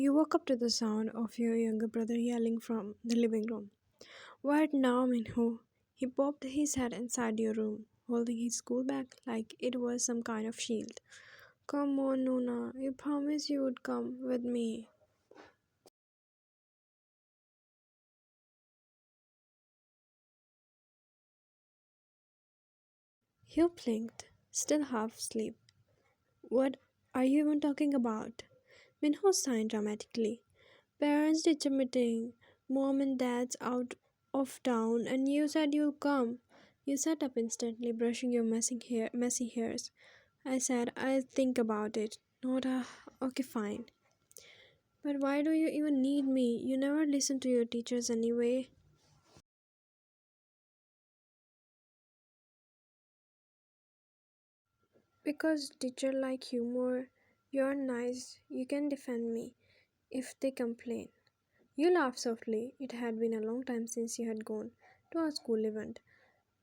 You woke up to the sound of your younger brother yelling from the living room. What now, Minho? He popped his head inside your room, holding his school bag like it was some kind of shield. Come on, Nuna, you promised you would come with me. You blinked, still half asleep. What are you even talking about? Minho signed dramatically. Parents teacher meeting, mom and dad's out of town, and you said you'll come. You sat up instantly, brushing your messy hairs. I said, I'll think about it. Not a. Okay, fine. But why do you even need me? You never listen to your teachers anyway. Because teacher like humor, you're nice, you can defend me if they complain. You laughed softly. It had been a long time since you had gone to a school event.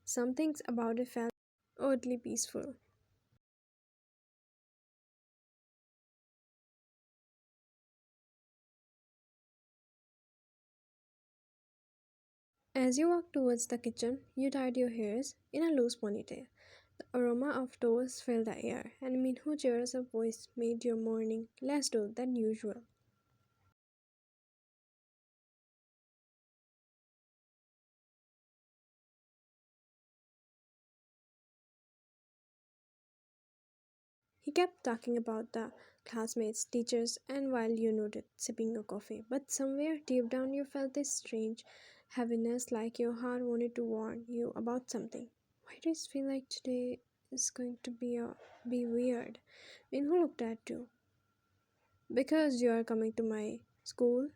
Some things about it felt oddly peaceful. As you walked towards the kitchen, you tied your hairs in a loose ponytail. The aroma of toast filled the air, and Minho Cheer's voice made your morning less dull than usual. He kept talking about the classmates, teachers, and while you nodded, sipping your coffee. But somewhere deep down, you felt this strange heaviness, like your heart wanted to warn you about something. Why do you feel like today is going to be weird? Minho looked at you. Because you are coming to my school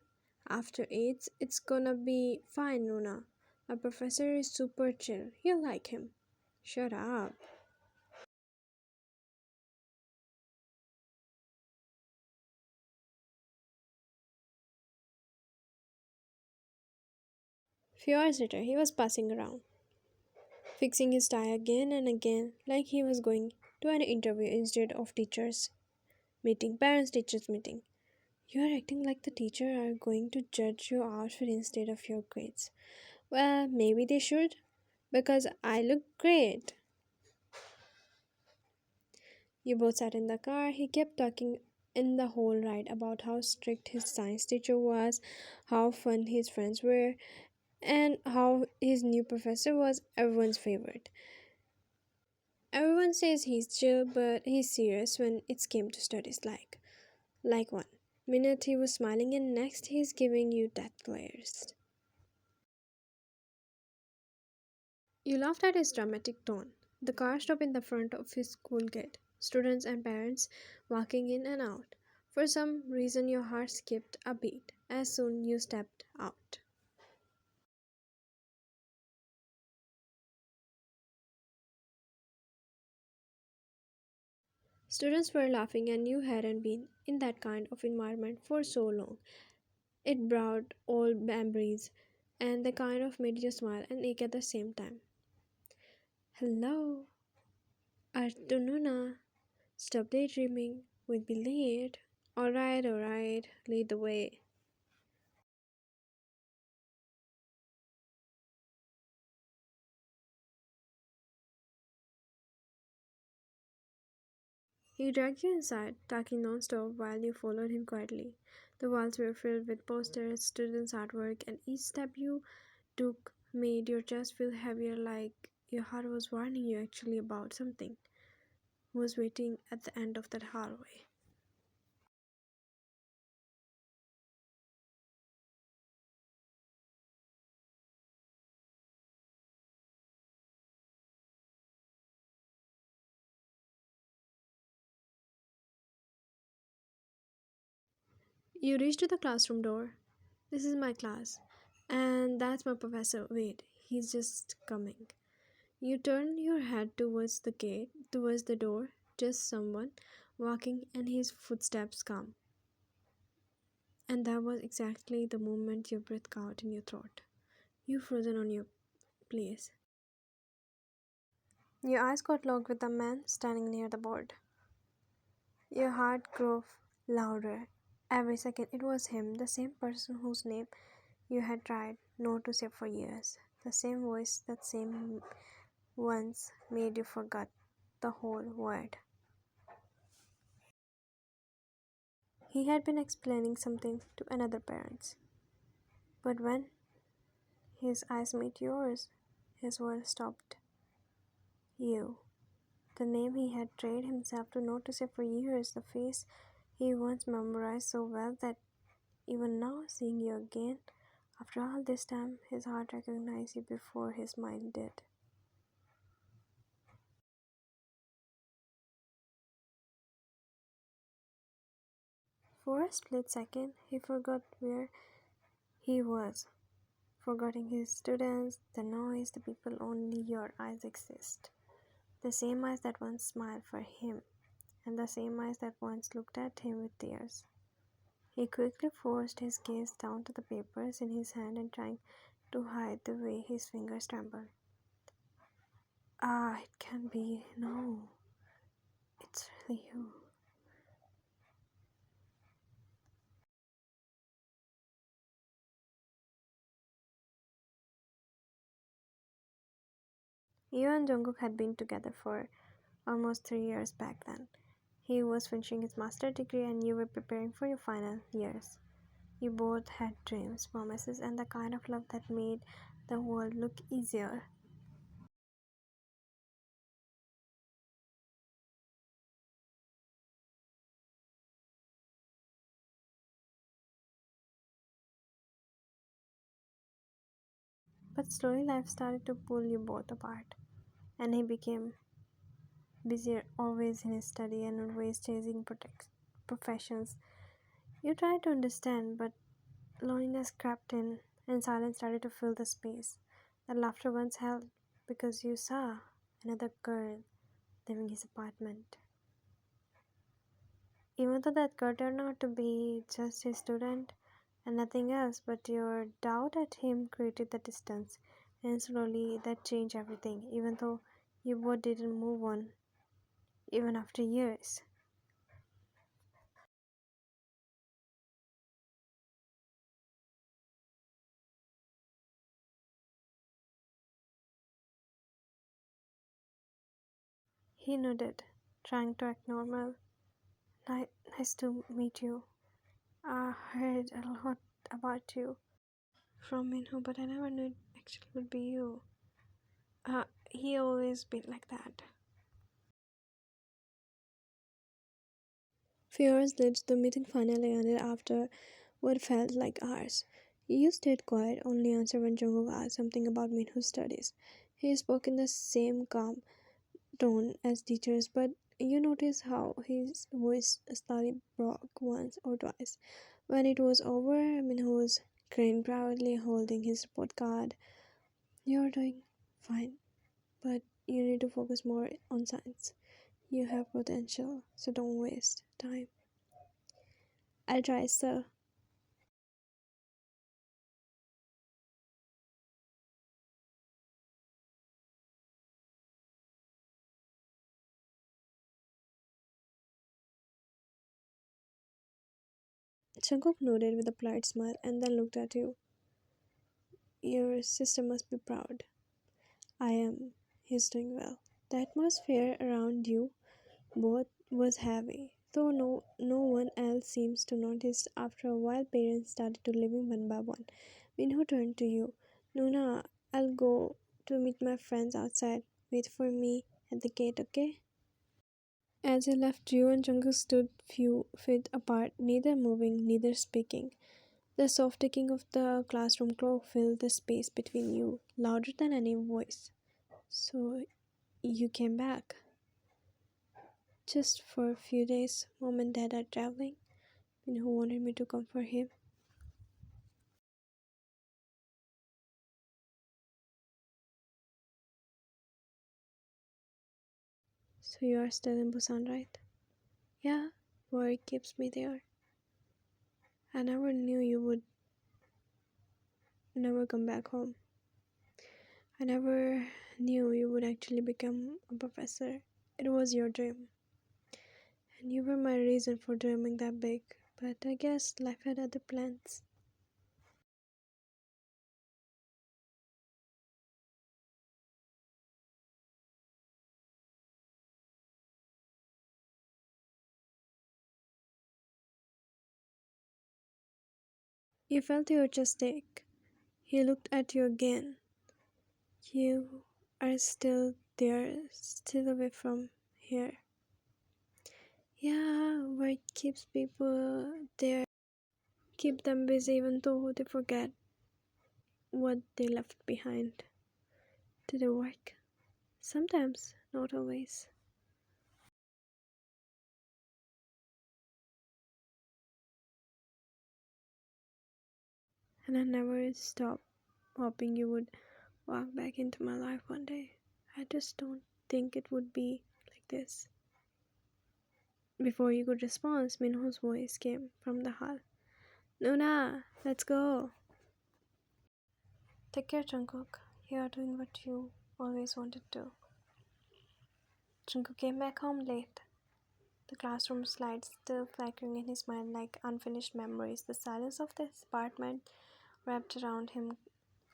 after 8, it's gonna be fine, Nuna. My professor is super chill. You'll like him. Shut up. Few hours later, he was passing around, fixing his tie again and again, like he was going to an interview instead of teachers' meeting, parents' teachers' meeting. You are acting like the teacher are going to judge your outfit instead of your grades. Well, maybe they should, because I look great. You both sat in the car. He kept talking in the whole ride about how strict his science teacher was, how fun his friends were, and how his new professor was everyone's favorite. Everyone says he's chill, but he's serious when it's came to studies. Like one minute he was smiling, and next he's giving you death glares. You laughed at his dramatic tone. The car stopped in the front of his school gate. Students and parents walking in and out. For some reason, your heart skipped a beat as soon you stepped out. Students were laughing, and you hadn't been in that kind of environment for so long. It brought old memories, and the kind of made you smile and ache at the same time. Hello, Artununa. Stop daydreaming. We'll be late. Alright, lead the way. He dragged you inside, talking non-stop while you followed him quietly. The walls were filled with posters, students' artwork, and each step you took made your chest feel heavier, like your heart was warning you actually about something was waiting at the end of that hallway. You reached to the classroom door. This is my class, and that's my professor. Wait, he's just coming. You turn your head towards the gate, towards the door, just someone walking, and his footsteps come. And that was exactly the moment your breath caught in your throat. You frozen on your place. Your eyes got locked with the man standing near the board. Your heart grew louder. Every second it was him, the same person whose name you had tried not to say for years. The same voice that same once made you forget the whole word. He had been explaining something to another parent, but when his eyes met yours, his world stopped. You. The name he had trained himself to not to say for years, the face he once memorized so well that even now, seeing you again, after all this time, his heart recognized you before his mind did. For a split second, he forgot where he was, forgetting his students, the noise, the people only your eyes exist. The same eyes that once smiled for him, and the same eyes that once looked at him with tears. He quickly forced his gaze down to the papers in his hand and trying to hide the way his fingers trembled. Ah, it can't be. No, it's really you. You and Jungkook had been together for almost 3 years back then. He was finishing his master's degree and you were preparing for your final years. You both had dreams, promises, and the kind of love that made the world look easier. But slowly life started to pull you both apart, and he became busier, always in his study and always chasing professions. You tried to understand, but loneliness crept in, and silence started to fill the space that laughter once held because you saw another girl leaving his apartment. Even though that girl turned out to be just his student and nothing else, but your doubt at him created the distance, and slowly that changed everything, even though you both didn't move on, even after years. He nodded, trying to act normal. Nice to meet you. I heard a lot about you from Minho, but I never knew it actually would be you. He always been like that. Few hours later, the meeting finally ended after what felt like hours. You stayed quiet, only answered when Jungkook asked something about Minho's studies. He spoke in the same calm tone as teachers, but you noticed how his voice slightly broke once or twice. When it was over, Minho was grinning proudly, holding his report card. You're doing fine, but you need to focus more on science. You have potential, so don't waste time. I'll try, sir. Jungkook nodded with a polite smile and then looked at you. Your sister must be proud. I am. He's doing well. The atmosphere around you both was heavy, though no one else seems to notice. After a while, parents started to leaving one by one. Minho turned to you. Nuna, I'll go to meet my friends outside. Wait for me at the gate, okay? As he left, you and Jungkook stood few feet apart, neither moving, neither speaking. The soft ticking of the classroom clock filled the space between you, louder than any voice. So you came back. Just for a few days. Mom and Dad are traveling, and who wanted me to come for him. So you are still in Busan, right? Yeah, work keeps me there. I never knew you would never come back home. I never knew you would actually become a professor. It was your dream. And you were my reason for dreaming that big. but I guess life had other plans. You felt your chest ache. He looked at you again. You are still there, still away from here. Yeah, work keeps people there. Keep them busy even though they forget what they left behind. Did it work? Sometimes, not always. And I never stopped hoping you would walk back into my life one day. I just don't think it would be like this. Before you could respond, Minho's voice came from the hall. Nuna, let's go. Take care, Jungkook. You are doing what you always wanted to. Jungkook came back home late. The classroom lights still flickering in his mind like unfinished memories. The silence of this apartment wrapped around him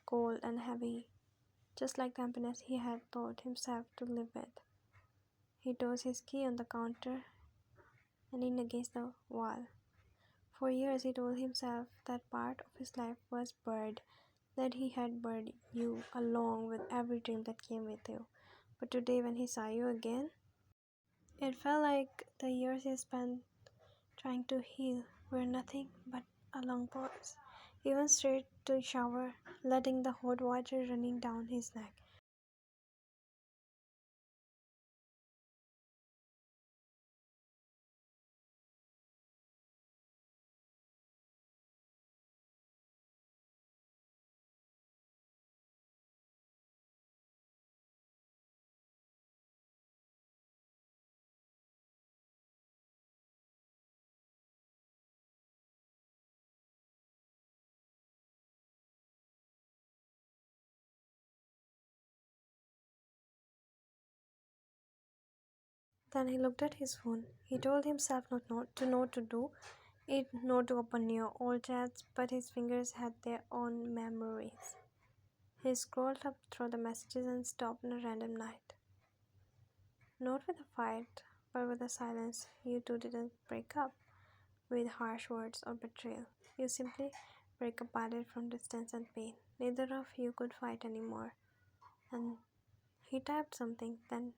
cold and heavy, just like the emptiness he had taught himself to live with. He tossed his key on the counter and leaned against the wall. For years he told himself that part of his life was buried, that he had buried you along with every dream that came with you. But today when he saw you again, it felt like the years he spent trying to heal were nothing but a long pause. He went straight to the shower, letting the hot water running down his neck. Then he looked at his phone. He told himself not to do it, not to open new old chats, but his fingers had their own memories. He scrolled up through the messages and stopped on a random night. Not with a fight, but with a silence. You two didn't break up with harsh words or betrayal. You simply break apart from distance and pain. Neither of you could fight anymore. And he typed something, then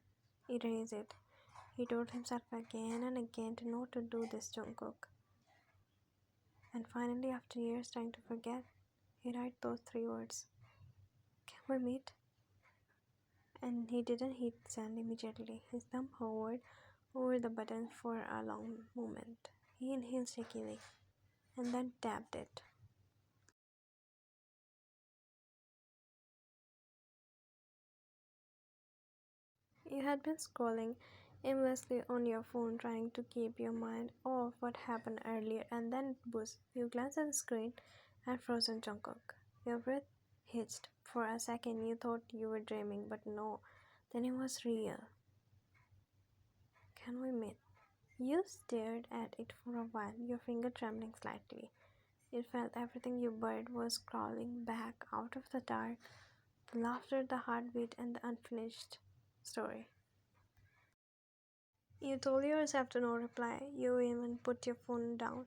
erased it. He told himself again and again to not to do this, Jungkook. And finally, after years trying to forget, he wrote those three words. Can we meet? And he didn't hit send immediately. His thumb hovered over the button for a long moment. He inhaled shakily and then tapped it. You had been scrolling aimlessly on your phone trying to keep your mind off what happened earlier, and then boost. You glanced at the screen and frozen Jungkook. Your breath hitched. For a second you thought you were dreaming, but no, then it was real. Can we meet? You stared at it for a while, your finger trembling slightly. You felt everything you buried was crawling back out of the dark, the laughter, the heartbeat, and the unfinished story. You told yourself to not reply. You even put your phone down.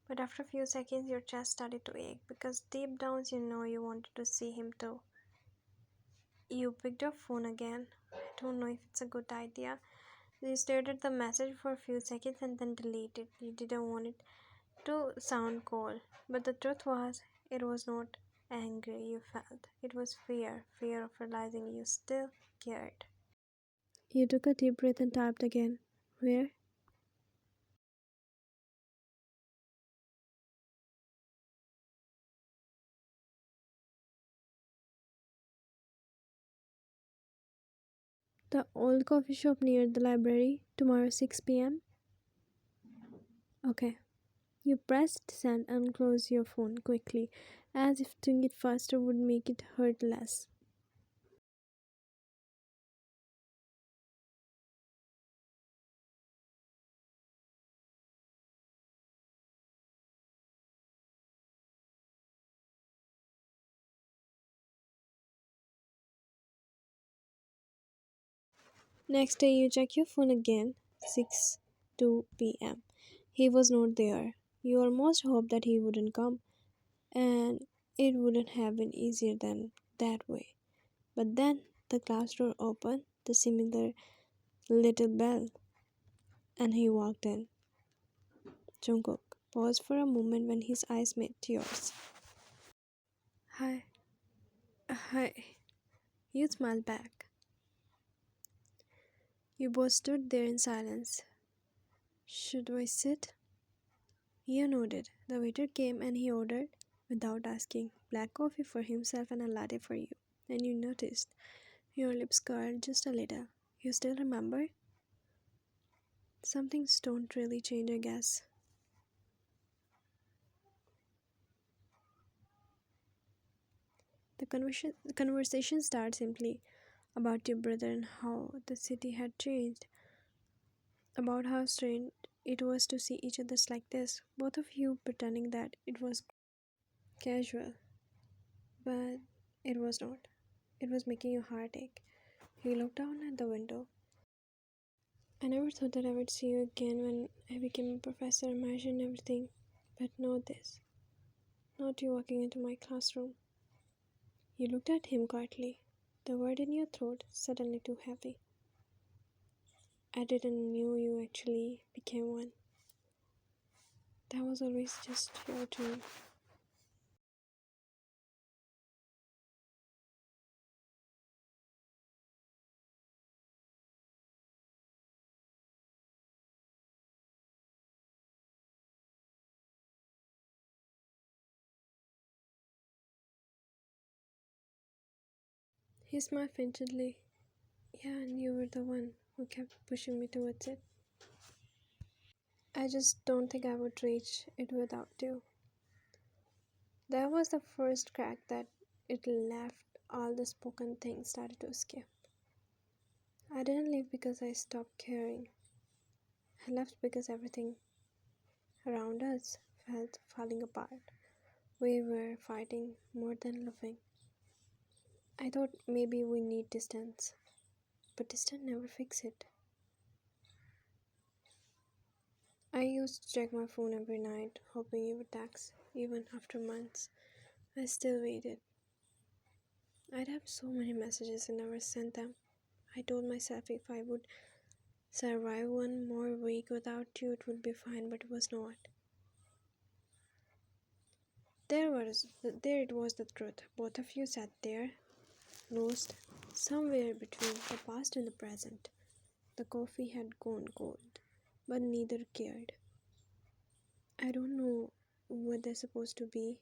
But after a few seconds, your chest started to ache because deep down you know you wanted to see him too. You picked your phone again. I don't know if it's a good idea. You stared at the message for a few seconds and then deleted it. You didn't want it to sound cold. But the truth was, it was not anger you felt. It was fear. Fear of realizing you still cared. You took a deep breath and typed again. Where? The old coffee shop near the library. Tomorrow 6 p.m. Okay. You pressed send and closed your phone quickly, as if doing it faster would make it hurt less. Next day, you check your phone again, 6:02 p.m. He was not there. You almost hoped that he wouldn't come, and it wouldn't have been easier than that way. But then the class door opened, the similar little bell, and he walked in. Jungkook paused for a moment when his eyes met yours. Hi, hi. You smiled back. You both stood there in silence. Should I sit? You nodded. The waiter came and he ordered, without asking, black coffee for himself and a latte for you. And you noticed your lips curled just a little. You still remember? Some things don't really change, I guess. The conversation starts simply about your brother and how the city had changed, about how strange it was to see each other's like this, both of you pretending that it was casual, but it was not. It was making your heart ache. You looked down at the window. I never thought that I would see you again when I became a professor, imagined everything, but not this. Not you walking into my classroom. You looked at him quietly, the word in your throat suddenly too heavy. I didn't know you actually became one. That was always just your dream. He smiled faintly. Yeah, and you were the one who kept pushing me towards it. I just don't think I would reach it without you. That was the first crack that it left. All the spoken things started to escape. I didn't leave because I stopped caring. I left because everything around us felt falling apart. We were fighting more than loving. I thought maybe we need distance, but distance never fixed it. I used to check my phone every night, hoping you would text. Even after months, I still waited. I'd have so many messages and never sent them. I told myself if I would survive one more week without you, it would be fine, but it was not. There it was the truth. Both of you sat there, lost somewhere between the past and the present. The coffee had gone cold, but neither cared. I don't know what they're supposed to be.